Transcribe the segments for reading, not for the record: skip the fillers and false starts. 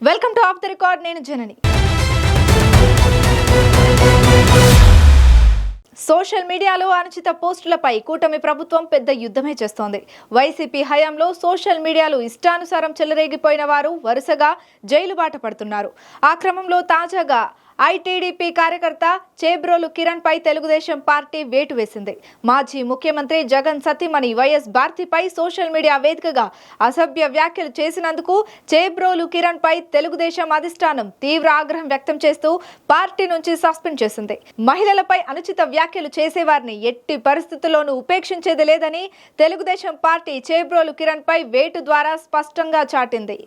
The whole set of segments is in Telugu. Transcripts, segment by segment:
Welcome to of the record. నేను జనని. సోషల్ మీడియాలో అనుచిత పోస్టులపై కూటమి ప్రభుత్వం పెద్ద యుద్ధమే చేస్తోంది. వైసీపీ హయాంలో సోషల్ మీడియాలో ఇష్టానుసారం చెలరేగిపోయిన వారు వరుసగా జైలు బాట పడుతున్నారు. ఆ క్రమంలో తాజాగా ఐటీడీపీ కార్యకర్త చేబ్రోలు కిరణ్ పై తెలుగుదేశం పార్టీ వేటు వేసింది. మాజీ ముఖ్యమంత్రి జగన్ సతీమణి వైఎస్ భారతిపై సోషల్ మీడియా వేదికగా అసభ్య వ్యాఖ్యలు చేసినందుకు చేబ్రోలు కిరణ్ పై తెలుగుదేశం అధిష్టానం తీవ్ర ఆగ్రహం వ్యక్తం చేస్తూ పార్టీ నుంచి సస్పెండ్ చేసింది. మహిళలపై అనుచిత వ్యాఖ్యలు చేసేవారిని ఎట్టి పరిస్థితుల్లోనూ ఉపేక్షించేది లేదని తెలుగుదేశం పార్టీ చేబ్రోలు కిరణ్ పై వేటు ద్వారా స్పష్టంగా చాటింది.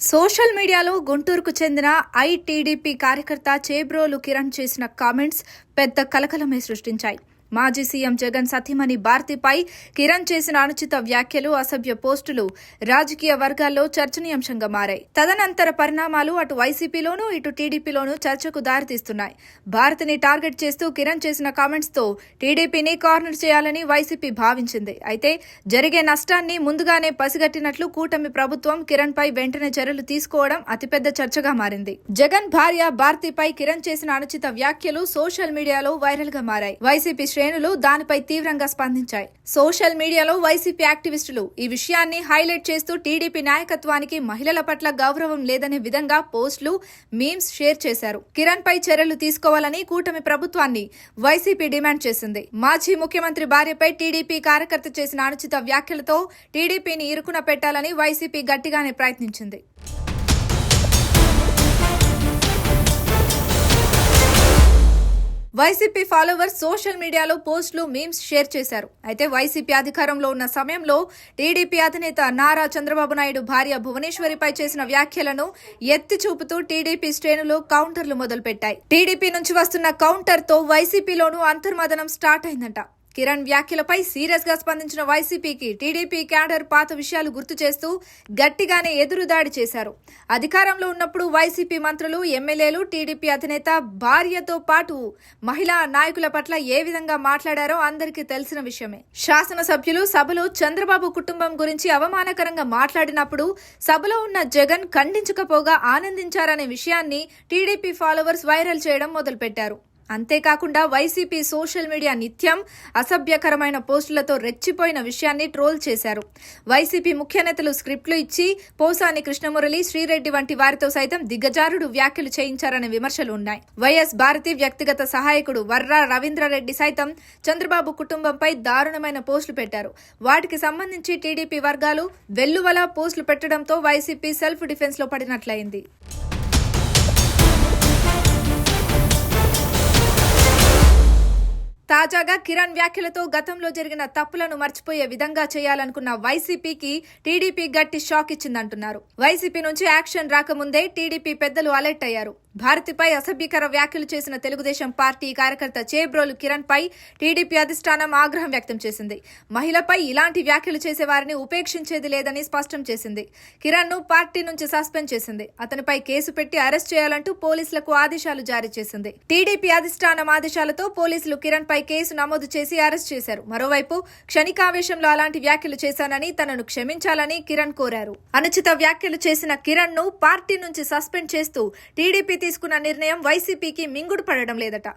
సోషల్ మీడియాలో గుంటూరుకు చెందిన ఐటీడీపీ కార్యకర్త చేబ్రోలు కిరణ్ చేసిన కామెంట్స్ పెద్ద కలకలమే సృష్టించాయి. మాజీ సీఎం జగన్ సతీమణి భారతిపై కిరణ్ చేసిన అనుచిత వ్యాఖ్యలు, అసభ్య పోస్టులు రాజకీయ వర్గాల్లో చర్చనీయాంశంగా మారాయి. తదనంతర పరిణామాలు అటు వైసీపీలోనూ ఇటు టీడీపీలోనూ చర్చకు దారితీస్తున్నాయి. భారతిని టార్గెట్ చేస్తూ కిరణ్ చేసిన కామెంట్స్ తో టీడీపీని కార్నర్ చేయాలని వైసీపీ భావించింది. అయితే జరిగే నష్టాన్ని ముందుగానే పసిగట్టినట్లు కూటమి ప్రభుత్వం కిరణ్ పై వెంటనే చర్యలు తీసుకోవడం అతిపెద్ద చర్చగా మారింది. జగన్ భార్య భారతిపై కిరణ్ చేసిన అనుచిత వ్యాఖ్యలు సోషల్ మీడియాలో వైరల్ గా మారాయి. వైసీపీ శ్రేణులు దానిపై తీవ్రంగా స్పందించాయి. సోషల్ మీడియాలో వైసీపీ యాక్టివిస్టులు ఈ విషయాన్ని హైలైట్ చేస్తూ టీడీపీ నాయకత్వానికి మహిళల పట్ల గౌరవం లేదనే విధంగా పోస్టులు, మీమ్స్ షేర్ చేశారు. కిరణ్ పై చర్యలు తీసుకోవాలని కూటమి ప్రభుత్వాన్ని వైసీపీ డిమాండ్ చేసింది. మాజీ ముఖ్యమంత్రి భార్యపై టీడీపీ కార్యకర్త చేసిన అనుచిత వ్యాఖ్యలతో టీడీపీని ఇరుకున పెట్టాలని వైసీపీ గట్టిగానే ప్రయత్నించింది. వైసీపీ ఫాలోవర్స్ సోషల్ మీడియాలో పోస్టులు, మీమ్స్ షేర్ చేశారు. అయితే వైసీపీ అధికారంలో ఉన్న సమయంలో టీడీపీ అధినేత నారా చంద్రబాబు నాయుడు భార్య భువనేశ్వరిపై చేసిన వ్యాఖ్యలను ఎత్తి చూపుతూ టీడీపీ శ్రేణులు కౌంటర్లు మొదలుపెట్టాయి. టీడీపీ నుంచి వస్తున్న కౌంటర్ తో వైసీపీలోనూ అంతర్మదనం స్టార్ట్ అయిందంట. కిరణ్ వ్యాఖ్యలపై సీరియస్ గా స్పందించిన వైసీపీకి టీడీపీ క్యాడర్ పాత విషయాలు గుర్తు చేస్తూ గట్టిగానే ఎదురుదాడి చేశారు. అధికారంలో ఉన్నప్పుడు వైసీపీ మంత్రులు, ఎమ్మెల్యేలు టీడీపీ అధినేత భార్యతో పాటు మహిళా నాయకుల పట్ల ఏ విధంగా మాట్లాడారో అందరికీ తెలిసిన విషయమే. శాసనసభ్యులు సభలో చంద్రబాబు కుటుంబం గురించి అవమానకరంగా మాట్లాడినప్పుడు సభలో ఉన్న జగన్ ఖండించకపోగా ఆనందించారనే విషయాన్ని టీడీపీ ఫాలోవర్స్ వైరల్ చేయడం మొదలుపెట్టారు. అంతేకాకుండా వైసీపీ సోషల్ మీడియా నిత్యం అసభ్యకరమైన పోస్టులతో రెచ్చిపోయిన విషయాన్ని ట్రోల్ చేశారు. వైసీపీ ముఖ్య నేతలు స్క్రిప్ట్లు ఇచ్చి పోసాని కృష్ణమురళి, శ్రీరెడ్డి వంటి వారితో సైతం దిగజారుడు వ్యాఖ్యలు చేయించారనే విమర్శలు ఉన్నాయి. వైఎస్ భారతి వ్యక్తిగత సహాయకుడు వర్రా రవీంద్రారెడ్డి సైతం చంద్రబాబు కుటుంబంపై దారుణమైన పోస్టులు పెట్టారు. వాటికి సంబంధించి టీడీపీ వర్గాలు వెల్లువలా పోస్టులు పెట్టడంతో వైసీపీ సెల్ఫ్ డిఫెన్స్ లో పడినట్లయింది. తాజాగా కిరణ్ వ్యాఖ్యలతో గతంలో జరిగిన తప్పులను మర్చిపోయే విధంగా చేయాలనుకున్న వైసీపీకి టీడీపీ గట్టి షాక్ ఇచ్చిందంటున్నారు. వైసీపీ నుంచి యాక్షన్ రాకముందే టీడీపీ పెద్దలు అలర్ట్ అయ్యారు. భారతిపై అసభ్యకర వ్యాఖ్యలు చేసిన తెలుగుదేశం పార్టీ కార్యకర్త చేబ్రోలు కిరణ్ పై టీడీపీ అధిష్టానం ఆగ్రహం వ్యక్తం చేసింది. మహిళపై ఇలాంటి వ్యాఖ్యలు చేసేవారిని ఉపేక్షించేది లేదని స్పష్టం చేసింది. కిరణ్ ను పార్టీ నుంచి సస్పెండ్ చేసింది. అతనిపై కేసు పెట్టి అరెస్ట్ చేయాలంటూ పోలీసులకు ఆదేశాలు జారీ చేసింది. టీడీపీ అధిష్టానం ఆదేశాలతో పోలీసులు కిరణ్ పై కేసు నమోదు చేసి అరెస్ట్ చేశారు. మరోవైపు క్షణికావేశంలో అలాంటి వ్యాఖ్యలు చేశానని తనను క్షమించాలని కిరణ్ కోరారు. అనుచిత వ్యాఖ్యలు చేసిన కిరణ్ ను పార్టీ నుంచి సస్పెండ్ చేస్తూ టీడీపీ తీసుకున్న నిర్ణయం వైసీపీకి మింగుడు పడడం లేదట.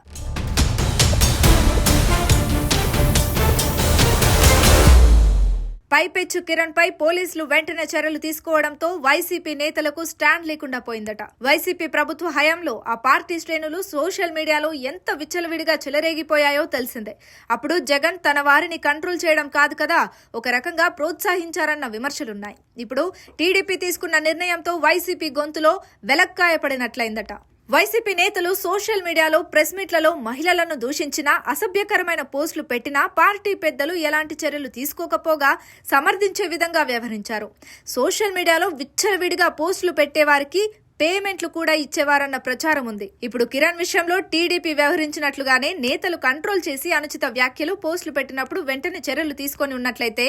పైపెచ్చు కిరణ్ పై పోలీసులు వెంటనే చర్యలు తీసుకోవడంతో వైసీపీ నేతలకు స్టాండ్ లేకుండా పోయిందట. వైసీపీ ప్రభుత్వ హయాంలో ఆ పార్టీ శ్రేణులు సోషల్ మీడియాలో ఎంత విచ్చలవిడిగా చెలరేగిపోయాయో తెలిసిందే. అప్పుడు జగన్ తన వారిని కంట్రోల్ చేయడం కాదు కదా, ఒక రకంగా ప్రోత్సహించారన్న విమర్శలున్నాయి. ఇప్పుడు టీడీపీ తీసుకున్న నిర్ణయంతో వైసీపీ గొంతులో వెలక్కాయ పడినట్లయిందట. వైసీపీ నేతలు సోషల్ మీడియాలో ప్రెస్ మీట్లలో మహిళలను దూషించినా, అసభ్యకరమైన పోస్టులు పెట్టినా పార్టీ పెద్దలు ఎలాంటి చర్యలు తీసుకోకపోగా సమర్థించే విధంగా వ్యవహరించారు. సోషల్ మీడియాలో విచ్చలవిడిగా పోస్టులు పెట్టేవారికి పేమెంట్లు కూడా ఇచ్చేవారన్న ప్రచారం ఉంది. ఇప్పుడు కిరణ్ విషయంలో టీడీపీ వ్యవహరించినట్లుగానే నేతలు కంట్రోల్ చేసి అనుచిత వ్యాఖ్యలు, పోస్టులు పెట్టినప్పుడు వెంటనే చర్యలు తీసుకొని ఉన్నట్లయితే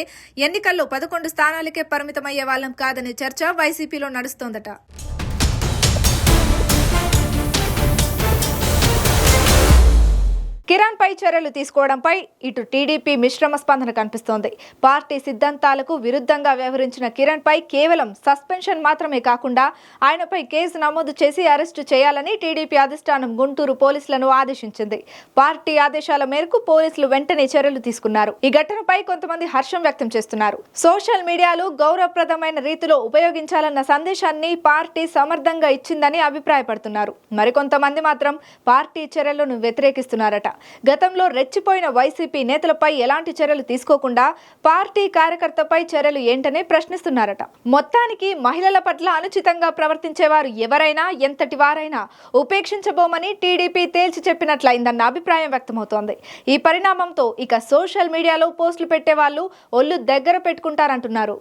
ఎన్నికల్లో 11 స్థానాలకే పరిమితమయ్యే వాళ్ళం కాదనే చర్చ వైసీపీలో నడుస్తోందట. కిరణ్ పై చర్యలు తీసుకోవడంపై ఇటు టీడీపీ మిశ్రమ స్పందన కనిపిస్తోంది. పార్టీ సిద్ధాంతాలకు విరుద్ధంగా వ్యవహరించిన కిరణ్ పై కేవలం సస్పెన్షన్ మాత్రమే కాకుండా ఆయనపై కేసు నమోదు చేసి అరెస్టు చేయాలని టీడీపీ అధిష్టానం గుంటూరు పోలీసులను ఆదేశించింది. పార్టీ ఆదేశాల మేరకు పోలీసులు వెంటనే చర్యలు తీసుకున్నారు. ఈ ఘటనపై కొంతమంది హర్షం వ్యక్తం చేస్తున్నారు. సోషల్ మీడియాలో గౌరవప్రదమైన రీతిలో ఉపయోగించాలన్న సందేశాన్ని పార్టీ సమర్థంగా ఇచ్చిందని అభిప్రాయపడుతున్నారు. మరికొంతమంది మాత్రం పార్టీ చర్యలను వ్యతిరేకిస్తున్నారట. గతంలో రెచ్చిపోయిన వైసీపీ నేతలపై ఎలాంటి చర్యలు తీసుకోకుండా పార్టీ కార్యకర్తపై చర్యలు ఏంటనే ప్రశ్నిస్తున్నారట. మొత్తానికి మహిళల పట్ల అనుచితంగా ప్రవర్తించేవారు ఎవరైనా ఎంతటి వారైనా ఉపేక్షించబోమని టీడీపీ తేల్చి చెప్పినట్లయిందన్న అభిప్రాయం వ్యక్తమవుతోంది. ఈ పరిణామంతో ఇక సోషల్ మీడియాలో పోస్టులు పెట్టే వాళ్ళు ఒళ్ళు దగ్గర పెట్టుకుంటారంటున్నారు.